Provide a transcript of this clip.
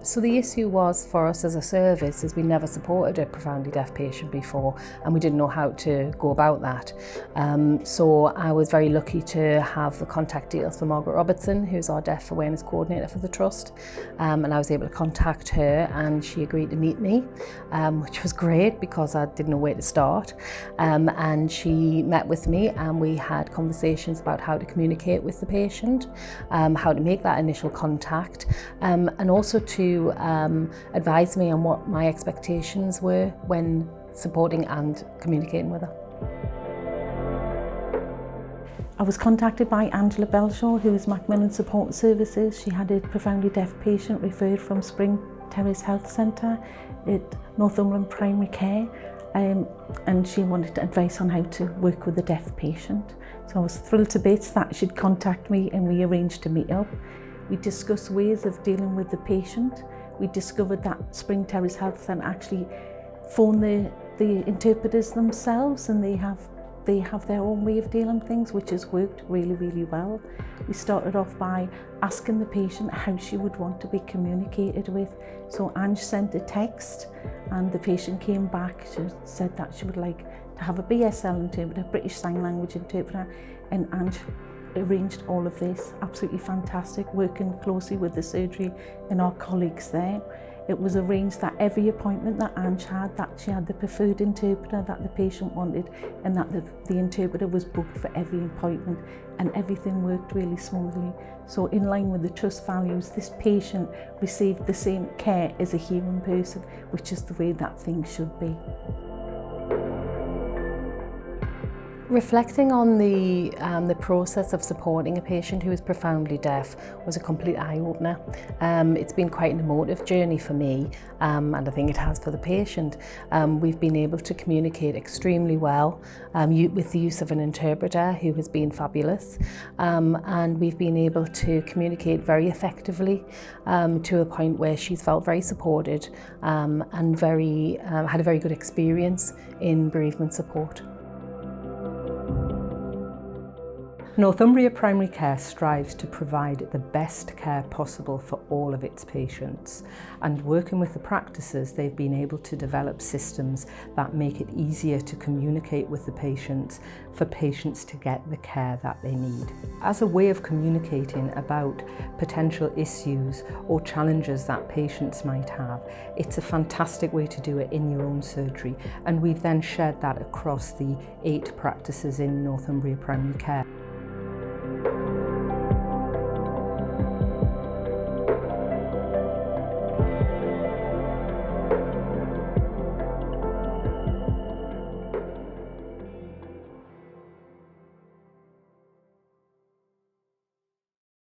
So the issue was for us as a service is we never supported a profoundly deaf patient before, and we didn't know how to go about that. So I was very lucky to have the contact details for Margaret Robertson, who's our Deaf Awareness Coordinator for the Trust, and I was able to contact her and she agreed to meet me, which was great because I didn't know where to start. And she met with me and we had conversations about how to communicate with the patient, how to make that initial contact, and also to advise me on what my expectations were when supporting and communicating with her. I was contacted by Angela Belshaw, who is Macmillan Support Services. She had a profoundly deaf patient referred from Spring Terrace Health Centre at Northumbria Primary Care, and she wanted advice on how to work with a deaf patient. So I was thrilled to bits that she'd contact me and we arranged to meet up. We discussed ways of dealing with the patient. We discovered that Spring Terrace Health Centre actually phone the interpreters themselves, and they have their own way of dealing with things, which has worked really, really well. We started off by asking the patient how she would want to be communicated with. So Ange sent a text and the patient came back. She said that she would like to have a BSL interpreter, British Sign Language interpreter, and Ange arranged all of this. Absolutely fantastic, working closely with the surgery and our colleagues there. It was arranged that every appointment that Ange had, that she had the preferred interpreter that the patient wanted, and that the interpreter was booked for every appointment, and everything worked really smoothly. So in line with the Trust values, this patient received the same care as a human person, which is the way that things should be. Reflecting on the process of supporting a patient who is profoundly deaf was a complete eye-opener. It's been quite an emotive journey for me, and I think it has for the patient. We've been able to communicate extremely well with the use of an interpreter who has been fabulous, and we've been able to communicate very effectively to a point where she's felt very supported and had a very good experience in bereavement support. Northumbria Primary Care strives to provide the best care possible for all of its patients, and working with the practices, they've been able to develop systems that make it easier to communicate with the patients for patients to get the care that they need. As a way of communicating about potential issues or challenges that patients might have, it's a fantastic way to do it in your own surgery, and we've then shared that across the 8 practices in Northumbria Primary Care.